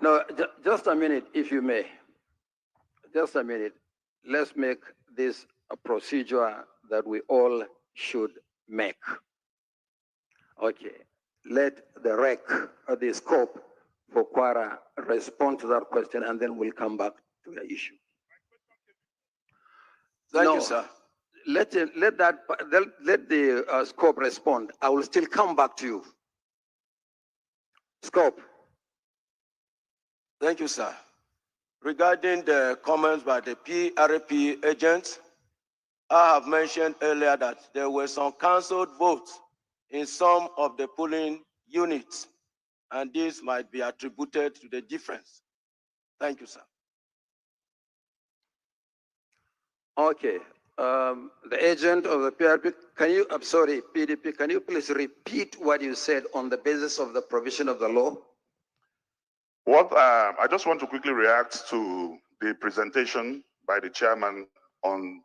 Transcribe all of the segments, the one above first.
No, just a minute, if you may. Just a minute. Let's make this a procedure that we all should make. Okay. Let the rec, or the scope for Quara respond to that question, and then we'll come back to the issue. Thank you, sir. Let the scope respond. I will still come back to you. Scope. Thank you, sir. Regarding the comments by the PRP agents, I have mentioned earlier that there were some cancelled votes in some of the polling units, and this might be attributed to the difference. Thank you, sir. Okay. The agent of the PRP, PDP, can you please repeat what you said on the basis of the provision of the law? I just want to quickly react to the presentation by the chairman on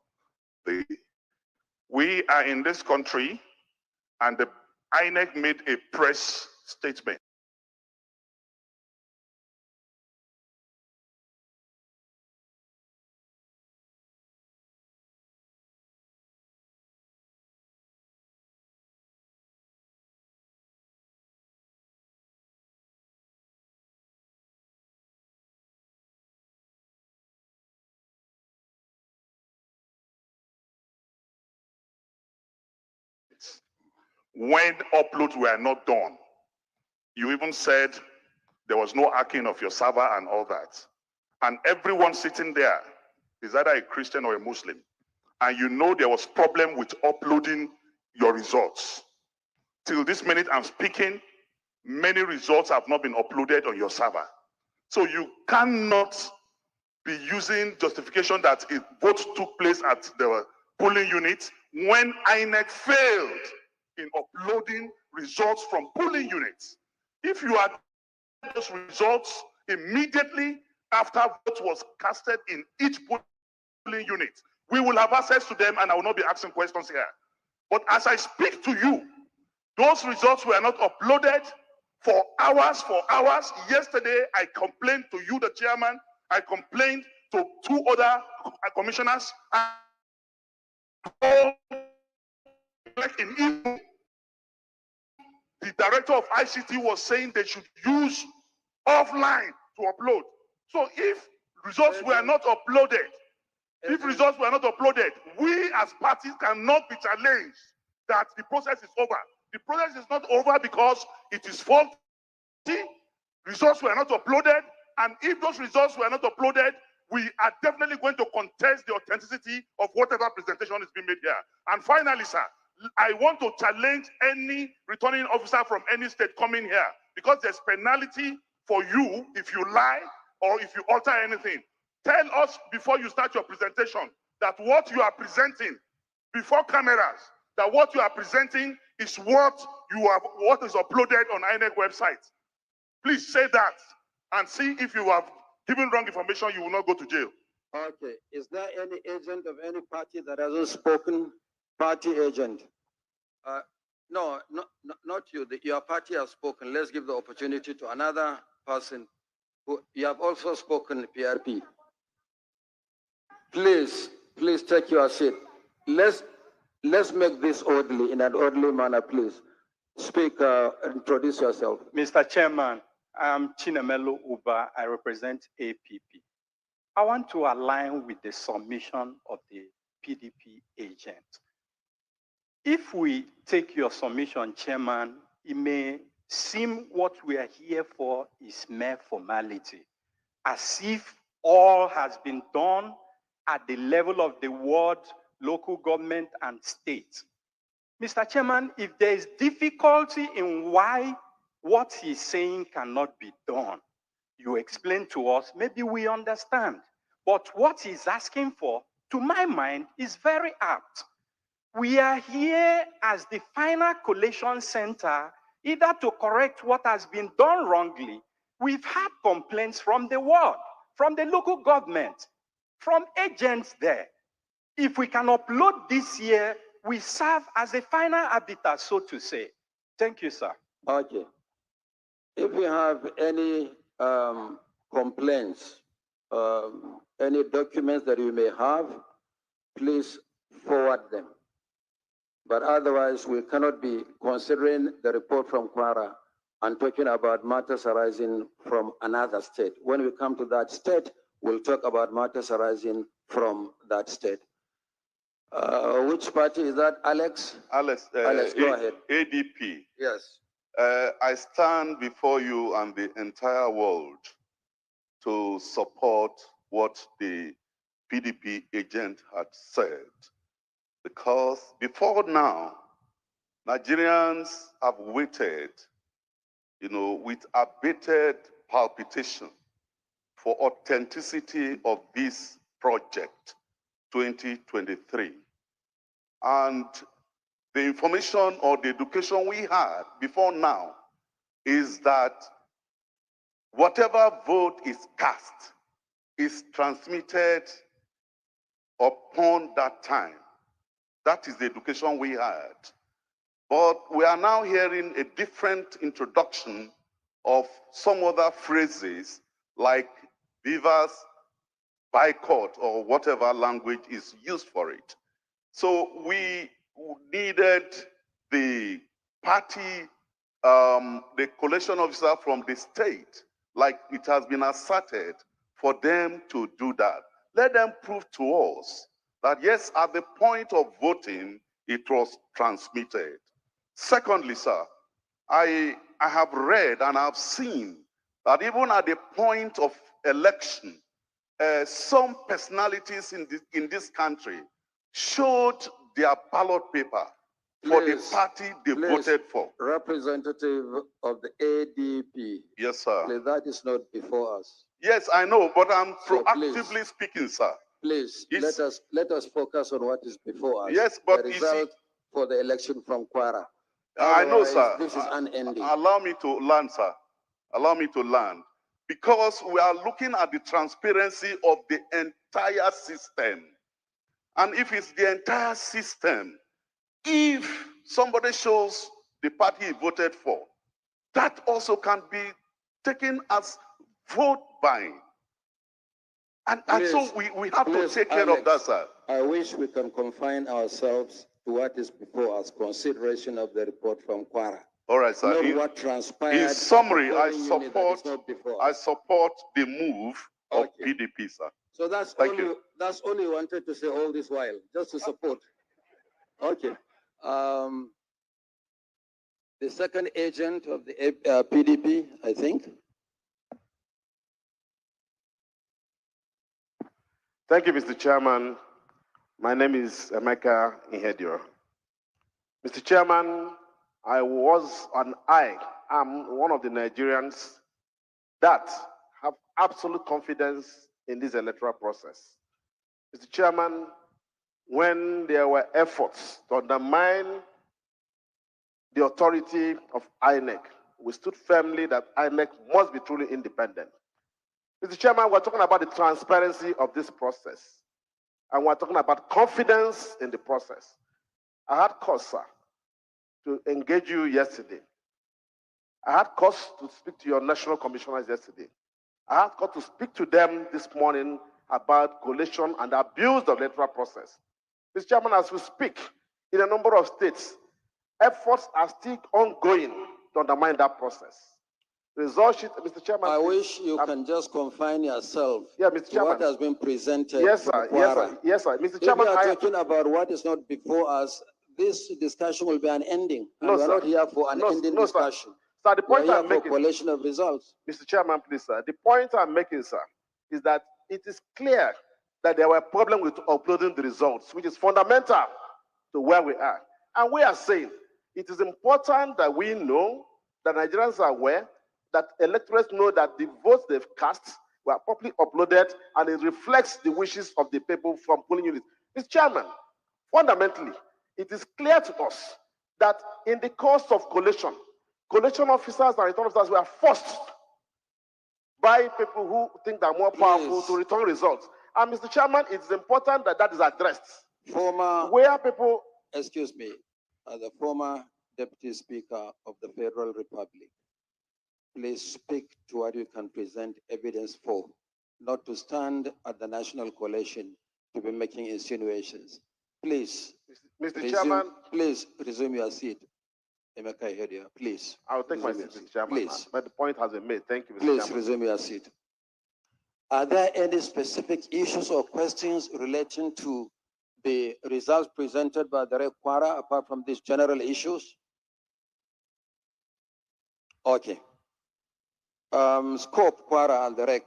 we are in this country, and the INEC made a press statement. When uploads were not done, you even said there was no hacking of your server and all that. And everyone sitting there is either a Christian or a Muslim. And you know there was problem with uploading your results. Till this minute I'm speaking, many results have not been uploaded on your server. So you cannot be using justification that votes took place at the polling unit when INEC failed in uploading results from polling units. If you had those results immediately after vote was casted in each polling unit, we will have access to them, and I will not be asking questions here. But as I speak to you, those results were not uploaded for hours. Yesterday, I complained to you, the chairman. I complained to 2 other commissioners. The director of ICT was saying they should use offline to upload. So if results were not uploaded, we as parties cannot be challenged that the process is over. The process is not over because it is faulty. Results were not uploaded, and if those results were not uploaded, we are definitely going to contest the authenticity of whatever presentation is being made here. And finally, sir, I want to challenge any returning officer from any state coming here, because there's penalty for you if you lie or if you alter anything. Tell us before you start your presentation that what you are presenting before cameras, that what you are presenting is what is uploaded on INEC website. Please say that and see if you have given wrong information, you will not go to jail. Okay. Is there any agent of any party that hasn't spoken? Party agent? No, not you. Your party has spoken. Let's give the opportunity to another person who you have also spoken, PRP. Please take your seat. Let's make this orderly, in an orderly manner, please. Speak, introduce yourself. Mr. Chairman, I'm Chinemelo Uba. I represent APP. I want to align with the submission of the PDP agent. If we take your submission, Chairman, it may seem what we are here for is mere formality, as if all has been done at the level of the ward, local government, and state. Mr. Chairman, if there is difficulty in why what he's saying cannot be done, you explain to us, maybe we understand. But what he's asking for, to my mind, is very apt. We are here as the final collation center, either to correct what has been done wrongly. We've had complaints from the ward, from the local government, from agents there. If we can upload this year, we serve as a final arbiter, so to say. Thank you, sir. Okay. If you have any complaints, any documents that you may have, please forward them. But otherwise, we cannot be considering the report from Kwara and talking about matters arising from another state. When we come to that state, we'll talk about matters arising from that state. Which party is that, Alex? Alex, Alex, go ahead. ADP. Yes. I stand before you and the entire world to support what the PDP agent had said. Because before now, Nigerians have waited, with abated palpitation for authenticity of this project 2023. And the information or the education we had before now is that whatever vote is cast is transmitted upon that time. That is the education we had. But we are now hearing a different introduction of some other phrases like beavers boycott or whatever language is used for it. So we needed the party, the collation officer from the state, like it has been asserted, for them to do that. Let them prove to us that yes, at the point of voting, it was transmitted. Secondly, sir, I have read and I've seen that even at the point of election, some personalities in this country showed their ballot paper for the party they voted for. Representative of the ADP. Yes, sir. Please, that is not before us. Yes, I know, but I'm So proactively speaking, sir. Please, let us focus on what is before us. Yes, but the you result see, for the election from Kwara. I know, Otherwise, sir. This is unending. Allow me to learn, sir. Allow me to learn. Because we are looking at the transparency of the entire system. And if it's the entire system, if somebody shows the party he voted for, that also can be taken as vote buying. And so we have to take care of that, sir. I wish we can confine ourselves to what is before us, consideration of the report from Kwara. All right, sir. Not what transpired. In summary, I support the move of PDP, sir. So that's all you wanted to say all this while, just to support. Okay. The second agent of the PDP, I think. Thank you, Mr. Chairman. My name is Emeka Ihedio. Mr. Chairman, I am one of the Nigerians that have absolute confidence in this electoral process. Mr. Chairman, when there were efforts to undermine the authority of INEC, we stood firmly that INEC must be truly independent. Mr. Chairman, we're talking about the transparency of this process, and we're talking about confidence in the process. I had cause, sir, to engage you yesterday. I had cause to speak to your national commissioners yesterday. I had cause to speak to them this morning about collation and abuse of the electoral process. Mr. Chairman, as we speak, in a number of states, efforts are still ongoing to undermine that process. Result sheet, Mr. Chairman. I wish you can just confine yourself Mr. to Chairman. what has been presented. Yes, sir. Yes, sir. Yes, sir. Mr. Chairman, if we are talking about what is not before us, this discussion will be unending. No, we're sir. not here for an ending discussion. Sir, the point I'm making, for collation of results. Mr. Chairman, please, sir. The point I'm making, sir, is that it is clear that there were problems with uploading the results, which is fundamental to where we are. And we are saying it is important that we know, that Nigerians are aware, that electors know that the votes they've cast were properly uploaded and it reflects the wishes of the people from polling units. Mr. Chairman, fundamentally, it is clear to us that in the course of collation officers and return officers were forced by people who think they're more powerful to return results. And Mr. Chairman, it's important that that is addressed. Where people... Excuse me, the former Deputy Speaker of the Federal Republic please speak to what you can present evidence for, not to stand at the National Coalition to be making insinuations. Please, Mr. Chairman, please resume your seat. Emeka Ihedia, please. I'll take my seat, Mr. Chairman. Please. But the point has been made. Thank you, Mr. Please Chairman. resume your seat. Are there any specific issues or questions relating to the results presented by the Rep. Kwara apart from these general issues? Okay. Scope, Kwara, and the REC,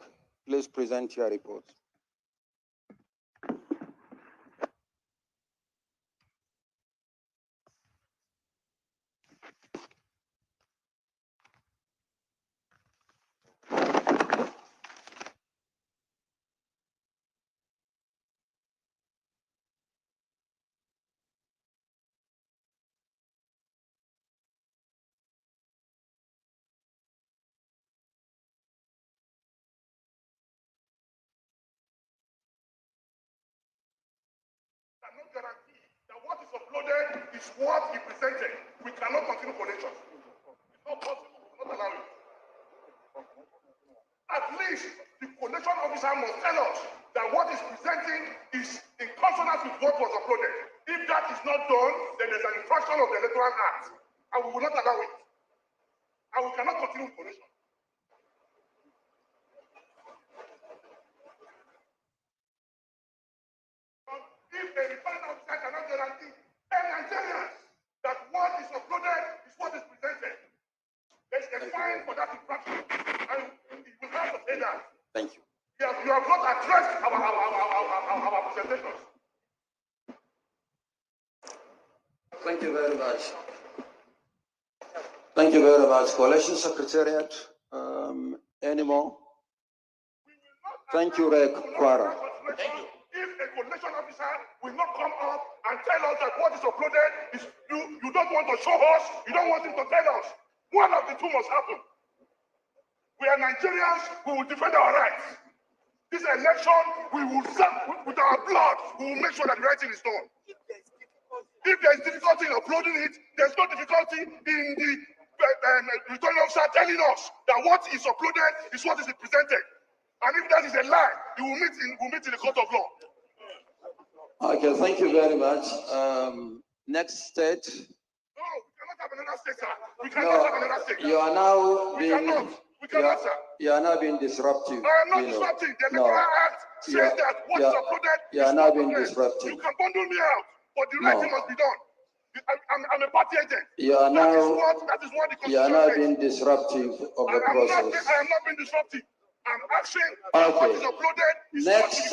please present your report. Cannot guarantee that what is uploaded is what he presented. We cannot continue collations. It's not possible. We will not allow it. At least the collation officer must tell us that what is presenting is in consonance with what was uploaded. If that is not done, then there's an infraction of the Electoral Act, and we will not allow it. And we cannot continue with collation. If a returning officer cannot guarantee 10 Nigerians that what is uploaded is what is presented, there's a fine for that infraction, and it will have to say that. Thank you. You have not addressed our presentations. Thank you very much. Thank you very much. Coalition Secretariat, any more? Thank you, Rec. Kwara. Thank you. If a coalition officer will not come up and tell us that what is uploaded is you don't want to show us, you don't want him to tell us. One of the two must happen. We are Nigerians, we will defend our rights. This election, we will serve with our blood, we will make sure that the right thing is done. If there is difficulty in uploading it, there's no difficulty in the returning officer telling us that what is uploaded is what is presented. And if that is a lie, we'll meet in the court of law. Okay, thank you very much. Next state. No, we cannot have another state, sir. We cannot have another state. You are now being. We cannot, sir. You are now being disruptive. I am not disrupting. The Electoral Act says that what is uploaded you are now being disruptive. You can bundle me out, but the right thing must be done. I'm a party agent. You are now. That is what the Constitution You are now says. being disruptive of the process. I am not being disruptive. I'm asking Okay. what is uploaded is Next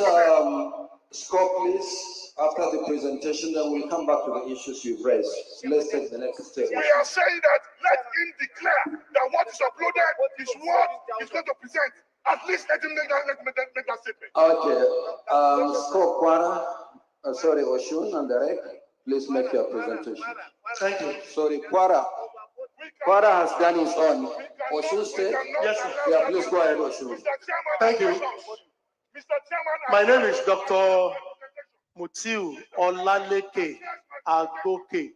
scope, please. After the presentation, then we'll come back to the issues you've raised. Let's take the next step. We are saying that let him declare that what is uploaded is what he's going to present. At least let him make that statement. Okay. Scope Kwara, sorry, Oshun and the REC, please make your presentation. Thank you. Sorry, Kwara. Kwara has done his own. Oshun State? Yes, sir. Yeah, please go ahead, Oshun. Thank you. My name is Dr. Mutiu Olaleke Agoke.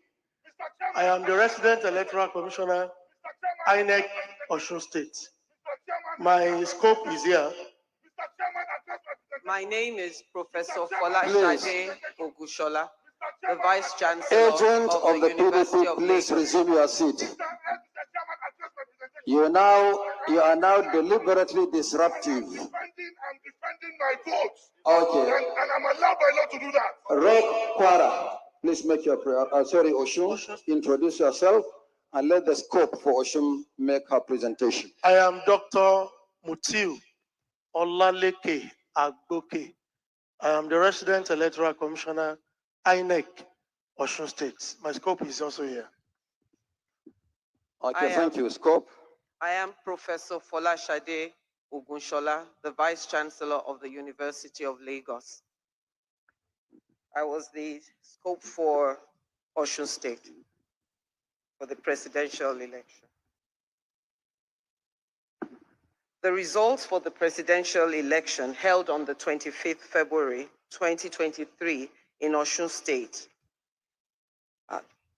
I am the resident electoral commissioner, INEC, Osun State. My scope is here. My name is Professor Folashade Ogushola, the Vice Chancellor Agent of the University PDP, of please Lagos. resume your seat. You are now deliberately disruptive. I'm defending my votes. Okay. And I'm allowed by law to do that. Rek Kwara, please make your prayer. Sorry, Oshun, introduce yourself and let the scope for Oshun make her presentation. I am Dr. Mutiu Olaleke Agoke. I am the resident electoral commissioner, INEC, Osun State. My scope is also here. Okay, thank you. Scope. I am Professor Folashade Ogunshola, the Vice Chancellor of the University of Lagos. I was the scope for Osun State for the presidential election. The results for the presidential election held on the 25th February 2023 in Osun State.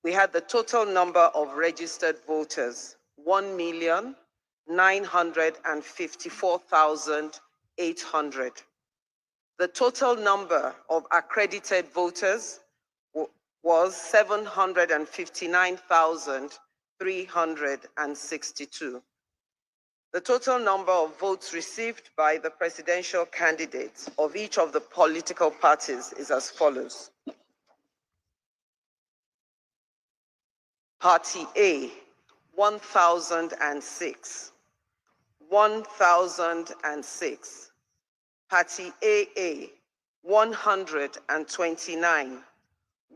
We had the total number of registered voters, 1,992,999 954,800. The total number of accredited voters was 759,362. The total number of votes received by the presidential candidates of each of the political parties is as follows. Party A, 1,006. 1,006. Party AA, 129.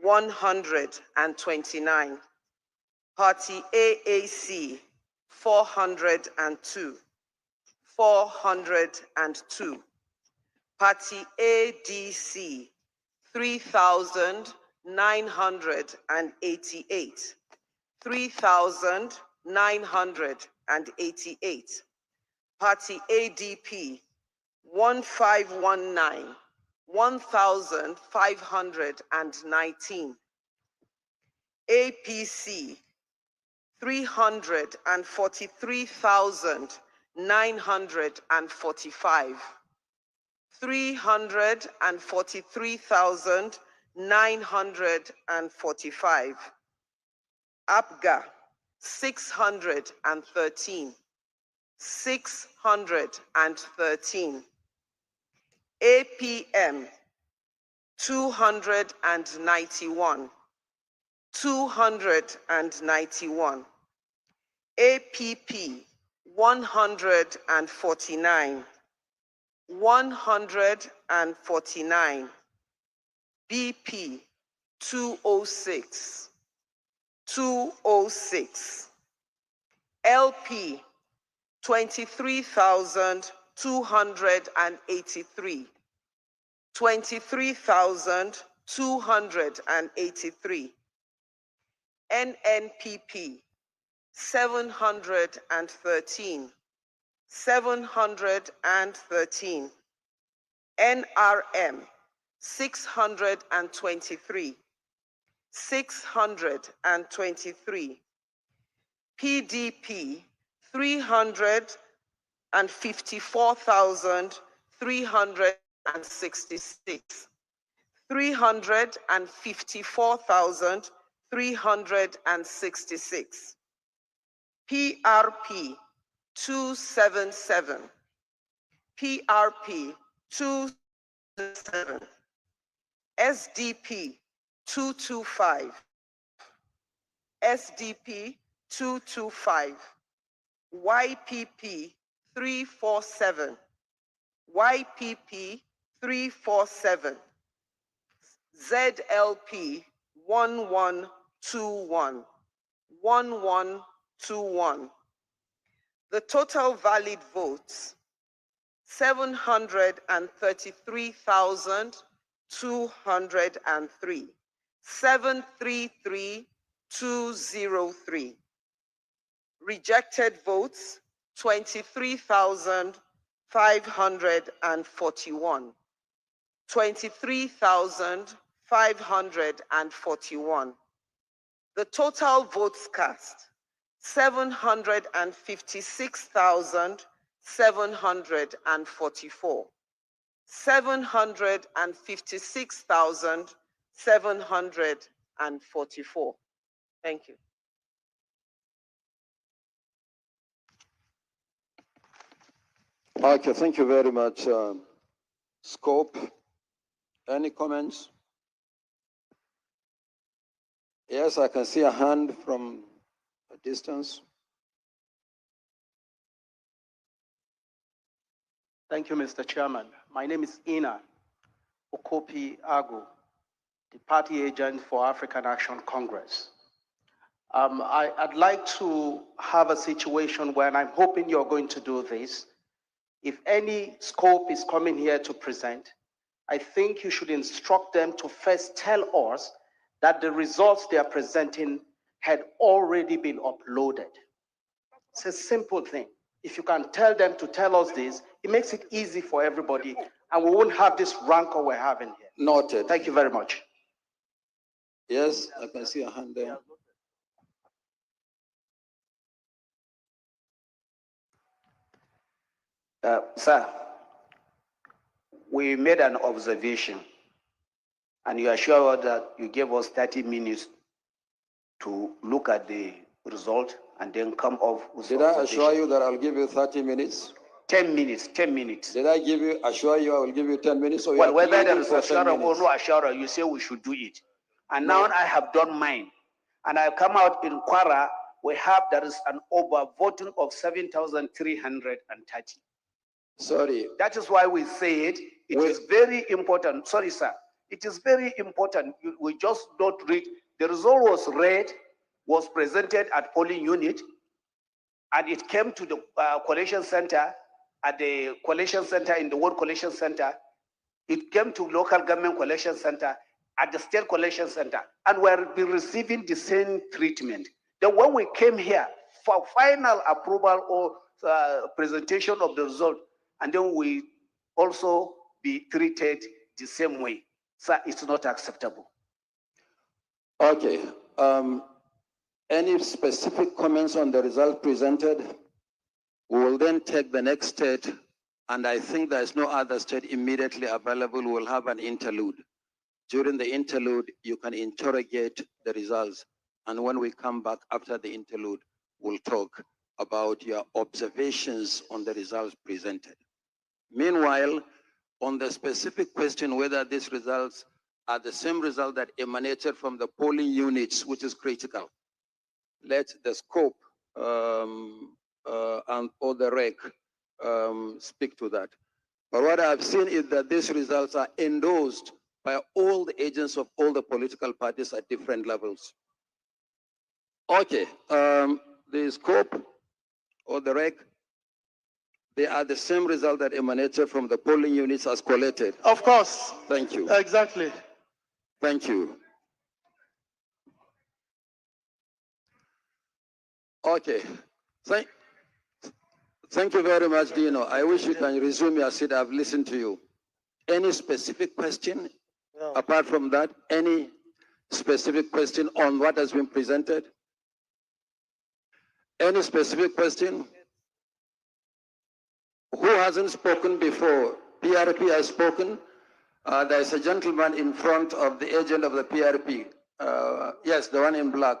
129. Party AAC, 402. 402. Party ADC, 3,988. 3,988. Party ADP, 1519. 1,519. APC, 343,945. 343,945. APGA, 613. 613. APM, 291. 291. APP, 149. 149. BP, 206. 206. LP, 23,283. 23,283. NNPP, 713. 713. NRM, 623. 623. PDP, 354,366. 354,366. PRP, 277. PRP, 277. SDP, 225. SDP, 225. YPP, 347. YPP, 347. ZLP, 1121. 1121. The total valid votes, 733,203. 733,203. Rejected votes, 23,541. 23,541. The total votes cast, 756,744. 756,744. Thank you. Okay, thank you very much. Scope, any comments? Yes, I can see a hand from a distance. Thank you, Mr. Chairman. My name is Ina Okopi Agu, the party agent for African Action Congress. I'd like to have a situation where, and I'm hoping you're going to do this, if any scope is coming here to present, I think you should instruct them to first tell us that the results they are presenting had already been uploaded. It's a simple thing. If you can tell them to tell us this, it makes it easy for everybody, and we won't have this rancor we're having here. Noted. Thank you very much. Yes, I can see a hand there. Sir, we made an observation, and you assured that you gave us 30 minutes to look at the result and then come off with Did I assure you that I'll give you 30 minutes? 10 minutes, 10 minutes. Did I assure you I will give you 10 minutes? Or Well, whether there is assurance or no assurance, you say we should do it. And now I have done mine. And I come out in Kwara, there is an overvoting of 7,330. Sorry. That is why we said it is very important. Sorry, sir. It is very important. We just don't read. The result was read, was presented at polling unit, and it came to the collation center, at the collation center in the World Collation Center. It came to local government collection center, at the state collection center, and we're receiving the same treatment. Then when we came here for final approval or presentation of the result, and then we also be treated the same way. Sir, it's not acceptable. Okay. Any specific comments on the result presented? We will then take the next state, and I think there is no other state immediately available. We'll have an interlude. During the interlude, you can interrogate the results. And when we come back after the interlude, we'll talk about your observations on the results presented. Meanwhile, on the specific question whether these results are the same result that emanated from the polling units, which is critical, let the scope and or the rec speak to that. But what I've seen is that these results are endorsed by all the agents of all the political parties at different levels. Okay, the scope or the rec, they are the same result that emanated from the polling units as collated. Of course. Thank you. Exactly. Thank you. Okay. Thank you very much, Dino. I wish you can resume your seat. I've listened to you. Any specific question? No. Apart from that, any specific question on what has been presented? Any specific question? Who hasn't spoken before? PRP has spoken. There is a gentleman in front of the agent of the PRP. Yes, the one in black.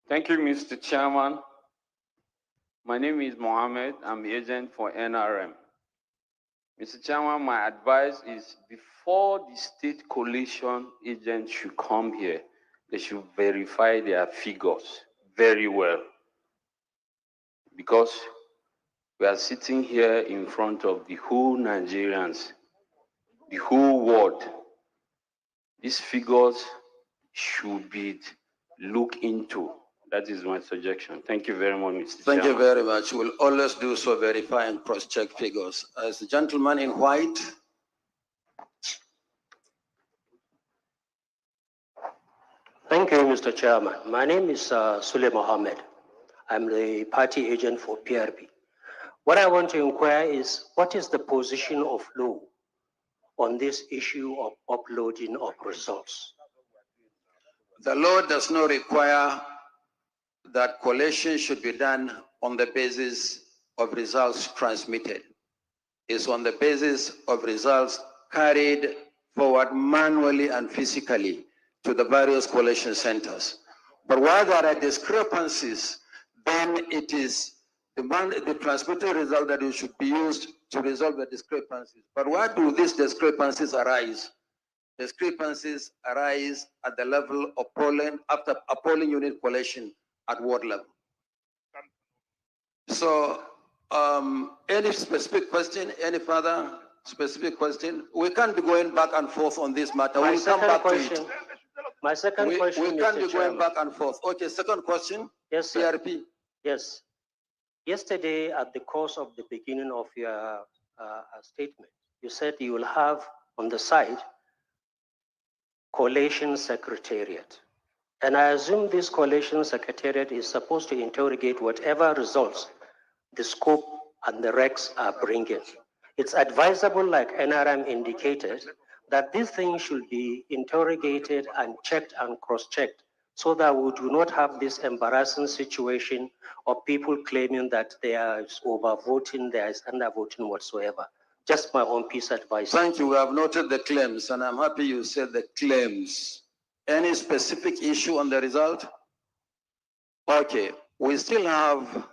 Thank you, Mr. Chairman. My name is Mohammed. I'm the agent for NRM. Mr. Chairman, my advice is before the state coalition agents should come here, they should verify their figures very well. Because we are sitting here in front of the whole Nigerians, the whole world. These figures should be looked into. That is my suggestion. Thank you very much, Mr. Thank Chairman. you very much. We'll always do so, verify and cross-check figures. As the gentleman in white. Thank you, Mr. Chairman. My name is Sule Mohammed. I'm the party agent for PRP. What I want to inquire is, what is the position of law on this issue of uploading of results? The law does not require that collation should be done on the basis of results transmitted. It's on the basis of results carried forward manually and physically to the various collation centers. But while there are discrepancies, then it is the transmitted result that it should be used to resolve the discrepancies. But where do these discrepancies arise? Discrepancies arise at the level of polling, after a polling unit collation at ward level. So any specific question, any further specific question? We can't be going back and forth on this matter. We'll come back to it. My second question, we can't be going back and forth. Okay, second question. Yes, sir. PRP. Yes. Yesterday, at the course of the beginning of your statement, you said you will have on the side collation secretariat. And I assume this collation secretariat is supposed to interrogate whatever results the scope and the recs are bringing. It's advisable, like NRM indicated, that these things should be interrogated and checked and cross-checked so that we do not have this embarrassing situation of people claiming that there is overvoting, there is undervoting whatsoever. Just my own piece of advice. Thank you. We have noted the claims, and I'm happy you said the claims. Any specific issue on the result? Okay, we still have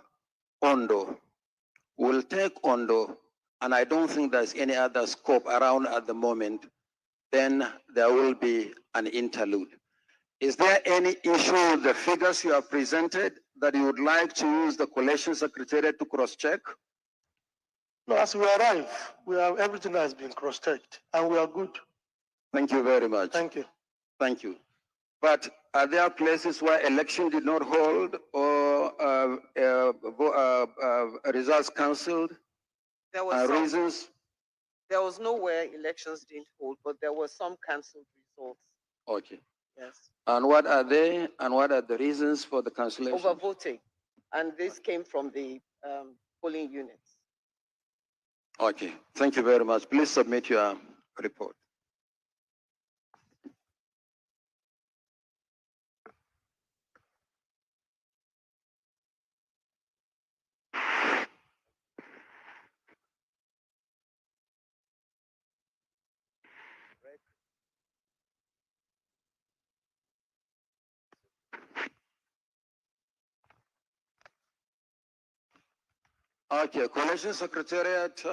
Ondo. We'll take Ondo, and I don't think there's any other scope around at the moment. Then there will be an interlude. Is there any issue with the figures you have presented that you would like to use the Collation Secretariat to cross-check? No, as we arrive, we have everything that has been cross-checked, and we are good. Thank you very much. Thank you. Thank you. But are there places where election did not hold or results cancelled? There was some, reasons? There was nowhere elections didn't hold, but there were some cancelled results. Okay. Yes. And what are they, and what are the reasons for the cancellation? Overvoting. And this came from the polling units. Okay. Thank you very much. Please submit your report. Okay, Coalition Secretariat,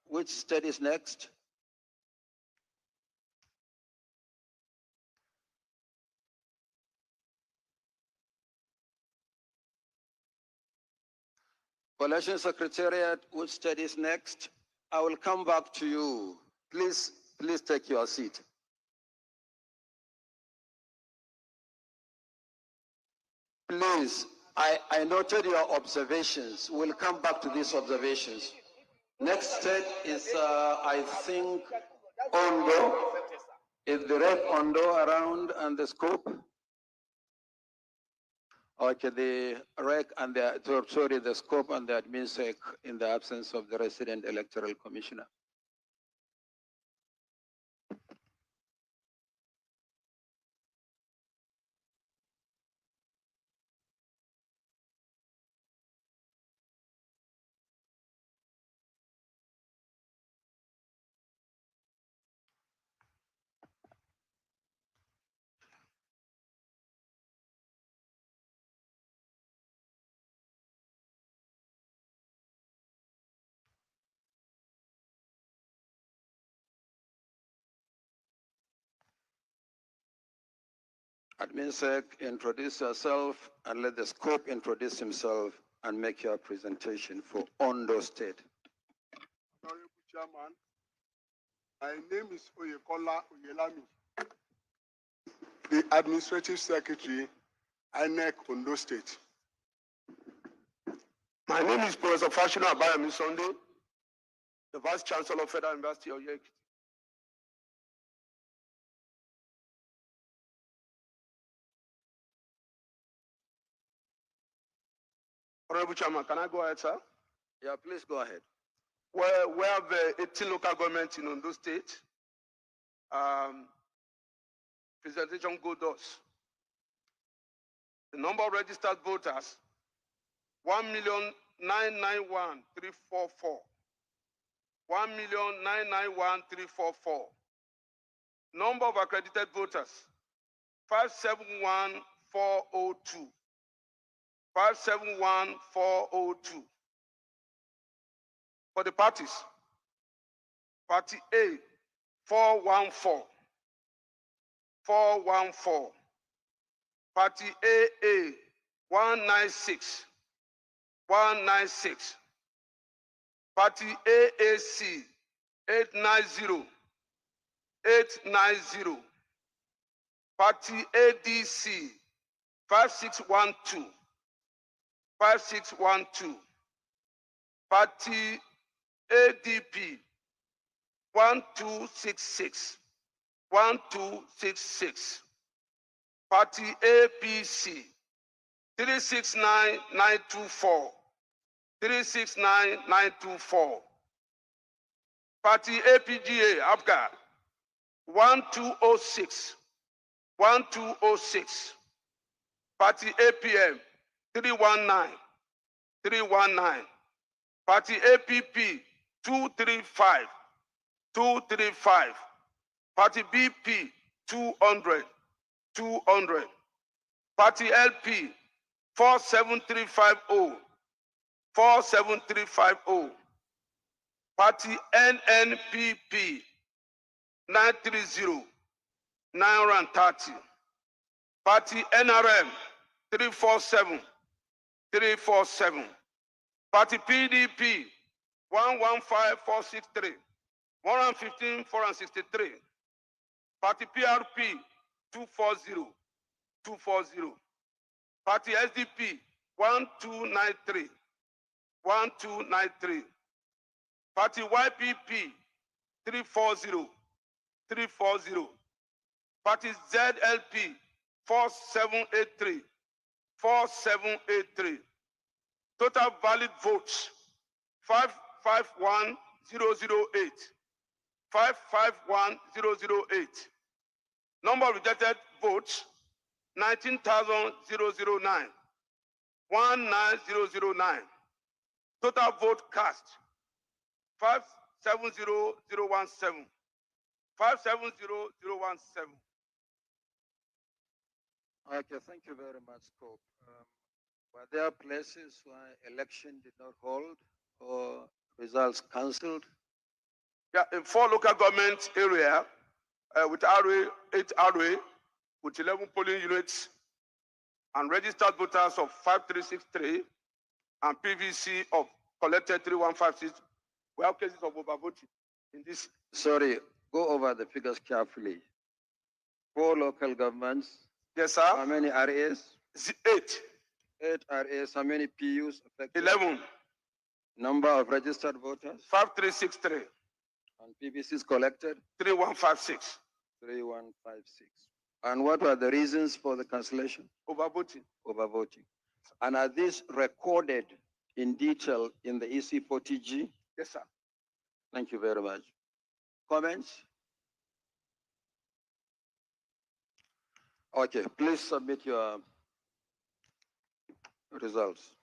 which state is next? Coalition Secretariat, which state is next? I will come back to you. Please take your seat. Please, I noted your observations. We'll come back to these observations. Next state is, I think, Ondo. Is the rep Ondo around and the scope? Okay, the rec and the scope and the admin sec in the absence of the resident electoral commissioner. Admin sec, introduce yourself and let the scope introduce himself and make your presentation for Ondo State. Honorable Chairman, my name is Oyekola Oyelami, the Administrative Secretary, INEC Ondo State. My name is Professor Fashina Abayami Sunday, the Vice Chancellor of Federal University of York. Honorable Chairman, can I go ahead, sir? Yeah, please go ahead. Well, we have 18 local governments in Ondo State. Presentation go thus. The number of registered voters, 1,991,344. 1,991,344. Number of accredited voters, 571,402. 571,402. For the parties, Party A, 414. 414. Party AA, 196. 196. Party AAC, 890. 890. Party ADC, 5612. 5612. Party ADP, 1266. 1266. Party APC, 369924. 369924. Party APGA, APGA, 1206. 1206. Party APM, 319. 319. Party APP, 235. 235. Party BP, 200. 200. Party LP, 47350. 47350. Party NNPP, 930. 930. Party NRM, 347. 347. Party PDP, 115463. 115,463. Party PRP, 240. 240. Party SDP, 1293. 1293. Party YPP, 340. 340. Party ZLP, 4783. 4783. Total valid votes, 551,008. 551,008. Number of rejected votes, 19,009. 19,009. Total vote cast, 570,017. 570,017. Okay, thank you very much, Scope. Were there places where election did not hold or results cancelled? Yeah, in 4 local government area with RA, 8 RA, with 11 polling units and registered voters of 5363 and PVC of collected 3156. We have cases of overvoting in this. Sorry, go over the figures carefully. 4 local governments. Yes, sir. How many RAs? 8. 8 RAs. How many PUs affected? 11. Number of registered voters? 5363. And PVCs collected? 3156. 3156. And what were the reasons for the cancellation? Overvoting. Overvoting. And are these recorded in detail in the EC40G? Yes, sir. Thank you very much. Comments? Okay, please submit your results.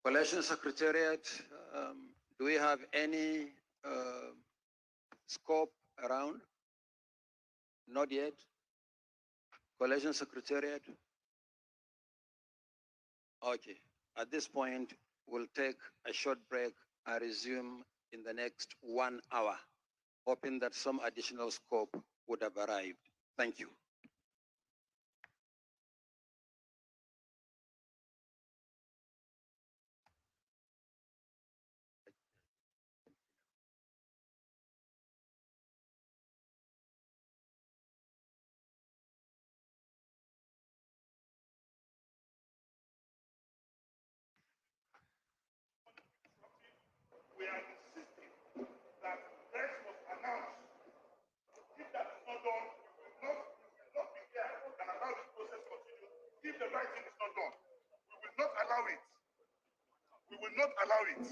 Coalition Secretariat, do we have any scope around? Not yet. Coalition Secretariat? Okay. At this point, we'll take a short break and resume in the next 1 hour, hoping that some additional scope would have arrived. Thank you. We are insisting that this was announced. If that is not done, we will not be here and allow this process to continue. If the right thing is not done, we will not allow it. We will not allow it.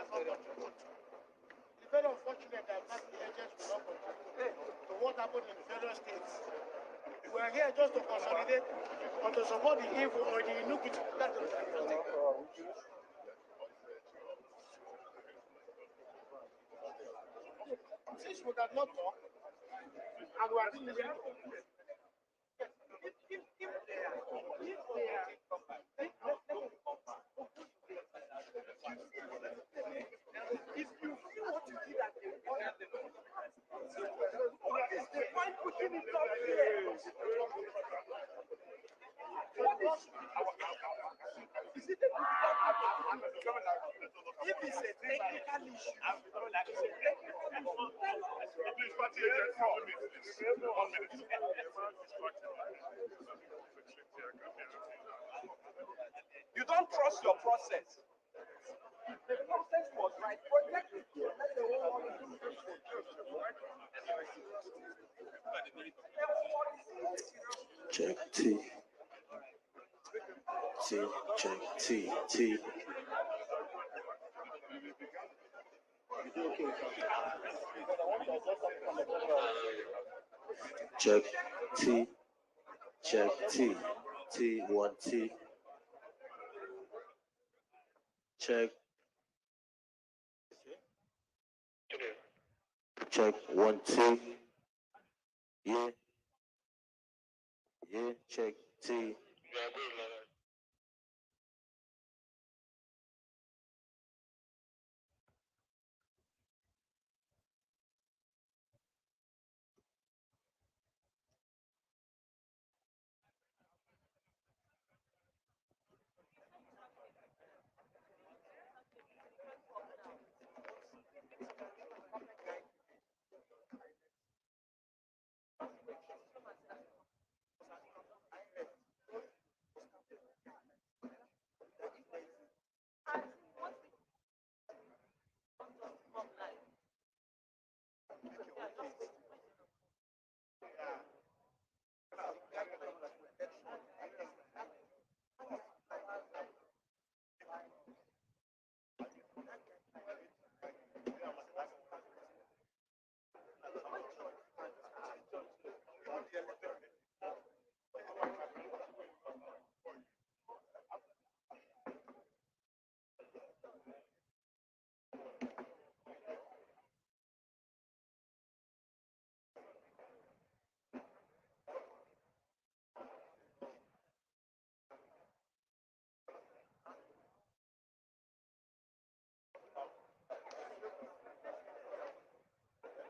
It's very unfortunate that party agents will not contribute to what happened in various states. We are here just to consolidate or to support the evil or the iniquity. That's the thing. Since we cannot talk, and we are still listening. If they are If it's a technical issue, you don't trust your process. The process was right. Check T. T. Check T. T. Check T. Check T. T. 1 T. Check. Check 1 T. Yeah. Yeah. Check T.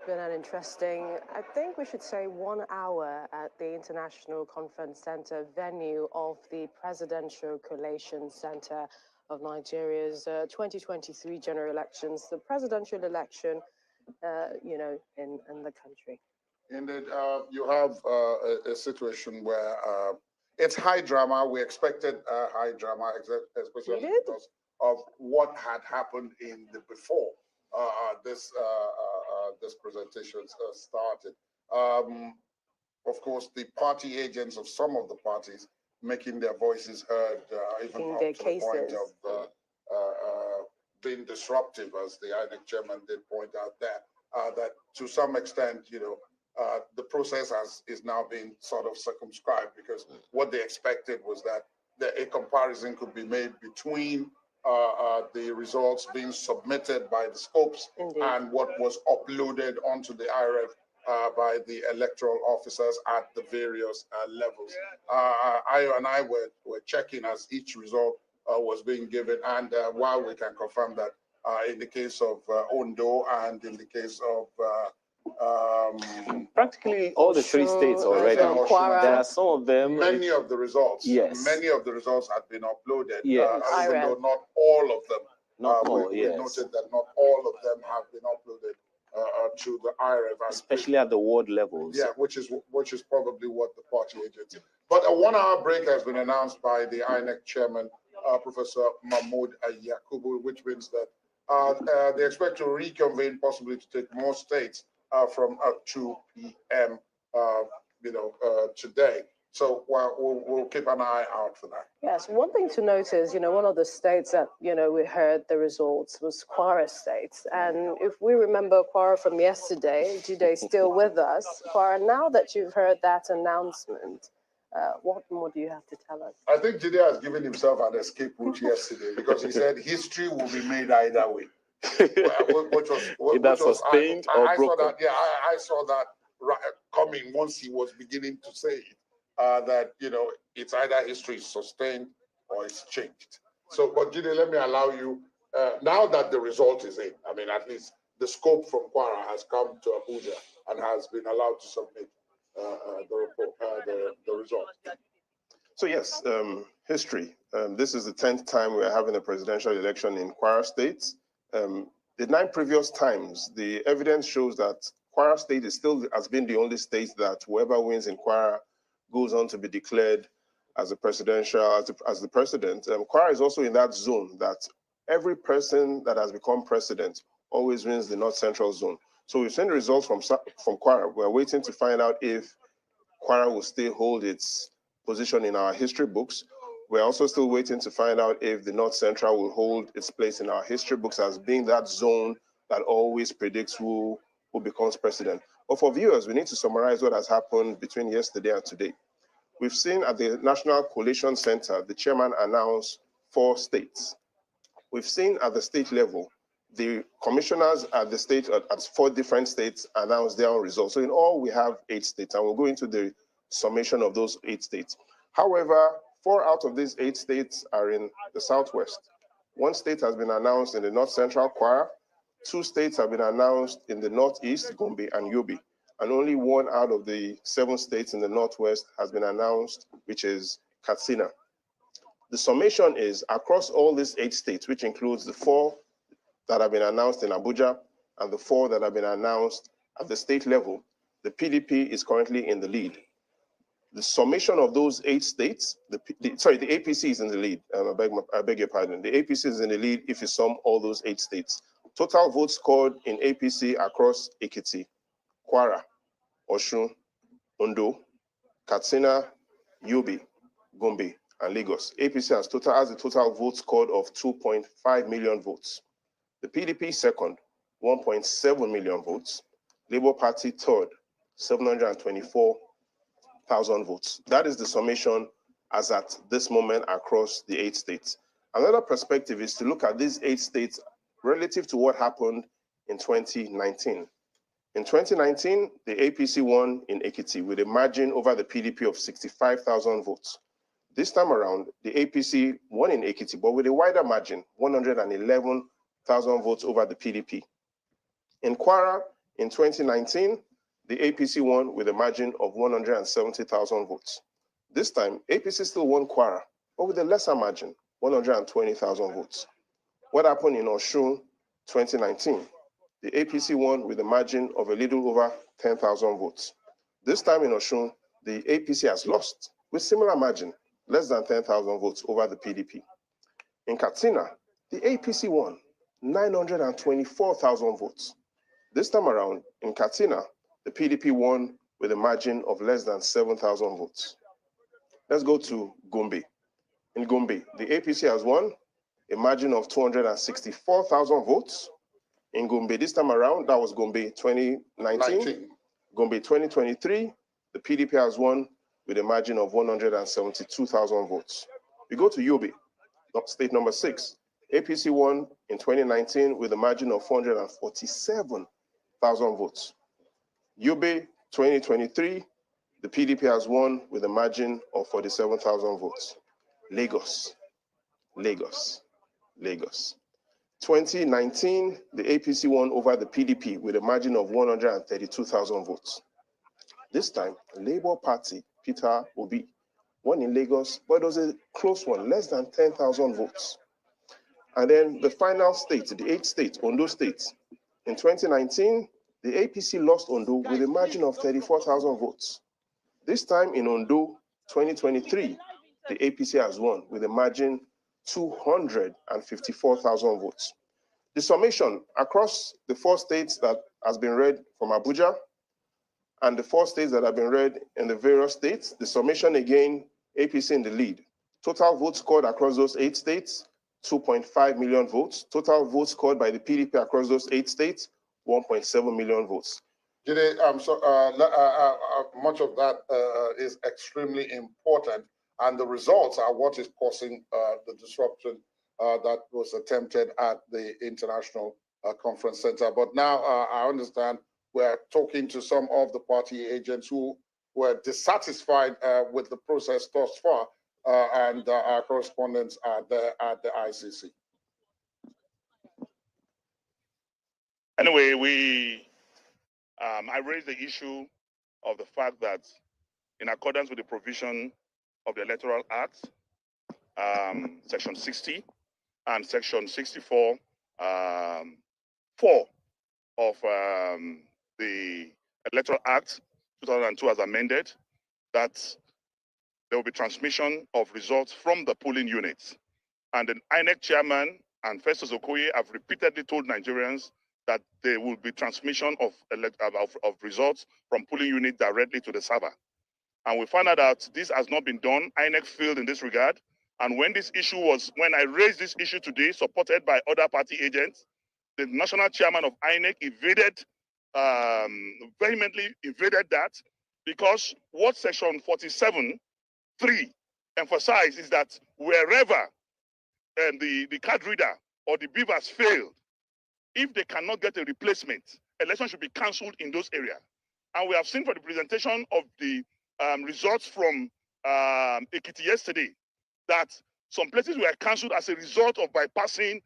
Been an interesting, I think we should say 1 hour at the International Conference Center venue of the Presidential Collation Center of Nigeria's 2023 general elections, the presidential election, in the country. Indeed, you have a situation where it's high drama. We expected high drama, especially because of what had happened in the before this presentation started. Of course, the party agents of some of the parties making their voices heard, even up to the point of being disruptive, as the INEC chairman did point out there, that to some extent, the process is now being sort of circumscribed, because what they expected was that a comparison could be made between the results being submitted by the scopes and what was uploaded onto the IRF by the electoral officers at the various levels. I were checking as each result was being given, and while we can confirm that in the case of Ondo and in the case of practically all the 3 states already. There are some of them. Many of the results. Yes. Many of the results have been uploaded. Yes. Even though not all of them. Not all, we yes. noted that not all of them have been uploaded to the IRF. Especially at the ward levels. Yeah, which is probably what the party agents. But a 1 hour break has been announced by the INEC chairman, Professor Mahmoud Yakubu, which means that they expect to reconvene, possibly to take more states from 2 p.m. Today. So we'll keep an eye out for that. Yes, one thing to note is, one of the states that, we heard the results was Kwara State. And if we remember Kwara from yesterday, Jide is still with us. Kwara, now that you've heard that announcement, what more do you have to tell us? I think Jide has given himself an escape route yesterday, because he said history will be made either way. Which was sustained or I broken. saw that. Yeah, I saw that coming once he was beginning to say it. That it's either history is sustained or it's changed. So, but Jide, let me allow you now that the result is in. I mean, at least the scope from Kwara has come to Abuja and has been allowed to submit the report, the result. So yes, history. This is the 10th time we're having a presidential election in Kwara State. The 9 previous times, the evidence shows that Kwara State is still has been the only state that whoever wins in Kwara goes on to be declared as the president. Kwara is also in that zone that every person that has become president always wins the North Central zone. So we've seen the results from Kwara. We're waiting to find out if Kwara will still hold its position in our history books. We're also still waiting to find out if the North Central will hold its place in our history books as being that zone that always predicts who becomes president. But for viewers, we need to summarize what has happened between yesterday and today. We've seen at the National Coalition Center, the chairman announced 4 states. We've seen at the state level, the commissioners at the state, at 4 different states, announced their own results. So in all, we have 8 states, and we'll go into the summation of those 8 states. However, 4 out of these 8 states are in the Southwest. 1 state has been announced in the North Central Kwara. 2 states have been announced in the Northeast, Gombe and Yobe. And only 1 out of the 7 states in the Northwest has been announced, which is Katsina. The summation is across all these 8 states, which includes the 4 that have been announced in Abuja and the 4 that have been announced at the state level, the PDP is currently in the lead. The summation of those 8 states, the APC is in the lead. I beg your pardon. The APC is in the lead if you sum all those 8 states. Total votes scored in APC across Ekiti, Kwara, Osun, Ondo, Katsina, Yobe, Gombe, and Lagos. APC has a total vote scored of 2.5 million votes. The PDP second, 1.7 million votes. Labour Party third, 724,000 votes. That is the summation as at this moment across the 8 states. Another perspective is to look at these 8 states relative to what happened in 2019. In 2019, the APC won in Ekiti with a margin over the PDP of 65,000 votes. This time around, the APC won in Ekiti, but with a wider margin, 111,000 votes over the PDP. In Kwara, in 2019, the APC won with a margin of 170,000 votes. This time, APC still won Kwara, but with a lesser margin, 120,000 votes. What happened in Osun 2019? The APC won with a margin of a little over 10,000 votes. This time in Osun, the APC has lost with similar margin, less than 10,000 votes over the PDP. In Katsina, the APC won 924,000 votes. This time around, in Katsina, the PDP won with a margin of less than 7,000 votes. Let's go to Gombe. In Gombe, the APC has won a margin of 264,000 votes. In Gombe this time around, that was Gombe 2019. Gombe 2023, the PDP has won with a margin of 172,000 votes. We go to Yobe, state number 6. APC won in 2019 with a margin of 447,000 votes. Yobe 2023, the PDP has won with a margin of 47,000 votes. Lagos. 2019, the APC won over the PDP with a margin of 132,000 votes. This time, Labour Party, Peter Obi, won in Lagos, but it was a close one, less than 10,000 votes. And then the final state, the 8th state, Ondo State. In 2019, the APC lost Ondo with a margin of 34,000 votes. This time in Ondo, 2023, the APC has won with a margin 254,000 votes. The summation across the 4 states that has been read from Abuja and the 4 states that have been read in the various states, the summation again, APC in the lead. Total votes scored across those 8 states, 2.5 million votes. Total votes scored by the PDP across those 8 states, 1.7 million votes. Jide, much of that is extremely important, and the results are what is causing the disruption that was attempted at the International Conference Center. But now I understand we're talking to some of the party agents who were dissatisfied with the process thus far, and our correspondents at the ICC. Anyway, I raised the issue of the fact that in accordance with the provision of the Electoral Act, Section 60 and Section 64, 4 of the Electoral Act 2002 as amended, that there will be transmission of results from the polling units. And the INEC chairman and Festus Okoye have repeatedly told Nigerians that there will be transmission of results from polling unit directly to the server. And we found out that this has not been done. INEC failed in this regard. And when I raised this issue today, supported by other party agents, the national chairman of INEC vehemently evaded that, because what Section 47.3 emphasizes is that wherever the card reader or the beavers failed, if they cannot get a replacement, election should be cancelled in those areas. And we have seen for the presentation of the results from Ekiti yesterday that some places were cancelled as a result of bypassing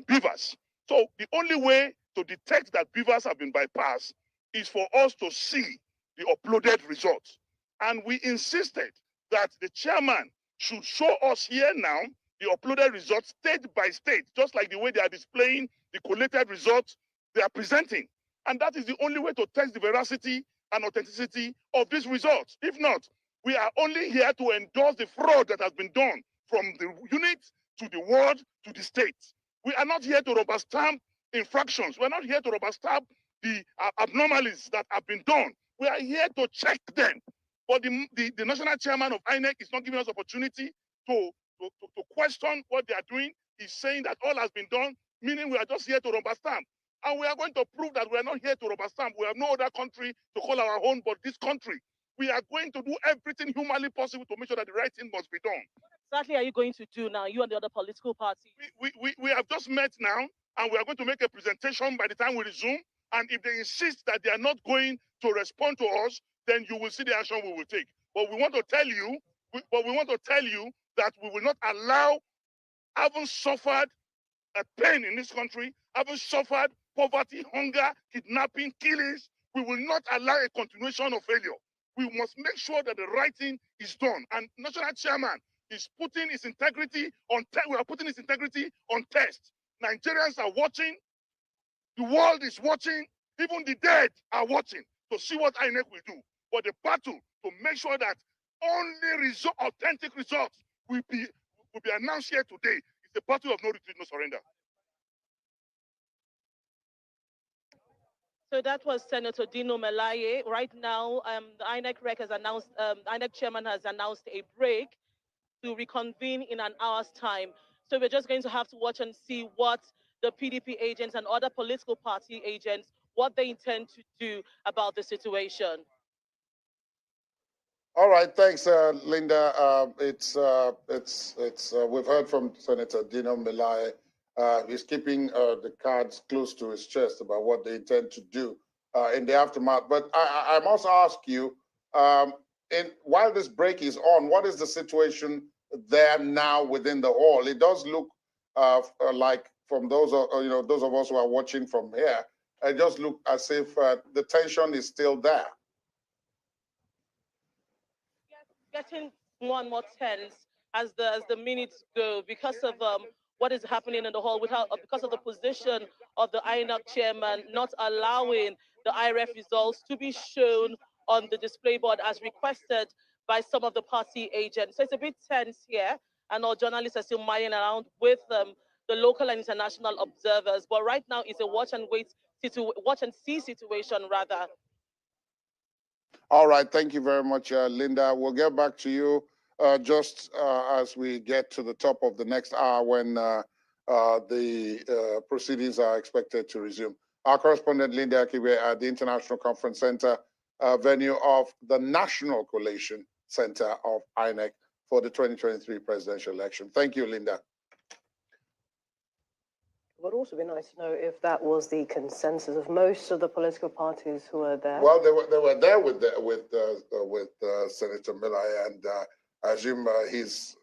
beavers. So the only way to detect that beavers have been bypassed is for us to see the uploaded results. And we insisted that the chairman should show us here now the uploaded results state by state, just like the way they are displaying the collated results they are presenting. And that is the only way to test the veracity and authenticity of these results. If not, we are only here to endorse the fraud that has been done from the unit to the ward to the state. We are not here to rubber stamp infractions. We are not here to rubber stamp the abnormalities that have been done. We are here to check them. But the national chairman of INEC is not giving us opportunity to question what they are doing. He's saying that all has been done, meaning we are just here to rubber stamp. And we are going to prove that we are not here to rubber stamp. We have no other country to call our own but this country. We are going to do everything humanly possible to make sure that the right thing must be done. What exactly are you going to do now, you and the other political parties? We have just met now, and we are going to make a presentation by the time we resume. And if they insist that they are not going to respond to us, then you will see the action we will take. But we want to tell you, that we will not allow, having suffered a pain in this country, having suffered poverty, hunger, kidnapping, killings, we will not allow a continuation of failure. We must make sure that the right thing is done. And national chairman is putting his integrity on test. We are putting his integrity on test. Nigerians are watching. The world is watching. Even the dead are watching to see what INEC will do. But the battle to make sure that only authentic results will be announced here today is the battle of no retreat, no surrender. So that was Senator Dino Melaye. Right now, the INEC rec has announced, INEC chairman has announced a break to reconvene in an hour's time. So we're just going to have to watch and see what the PDP agents and other political party agents, what they intend to do about the situation. All right, thanks, Linda. We've heard from Senator Dino Melaye. He's keeping the cards close to his chest about what they intend to do in the aftermath. But I must ask you, while this break is on, what is the situation there now within the hall? It does look like, from those of us who are watching from here, it does look as if the tension is still there. Getting more and more tense as the minutes go because of what is happening in the hall, because of the position of the INEC chairman not allowing the IRF results to be shown on the display board as requested by some of the party agents. So it's a bit tense here, and our journalists are still milling around with the local and international observers. But right now it's a watch and see situation rather. All right, thank you very much, Linda. We'll get back to you just as we get to the top of the next hour when the proceedings are expected to resume. Our correspondent, Linda Akibe, at the International Conference Center, venue of the National Collation Center of INEC for the 2023 presidential election. Thank you, Linda. It would also be nice to know if that was the consensus of most of the political parties who were there. Well, they were there with Senator Melaye, and I assume he's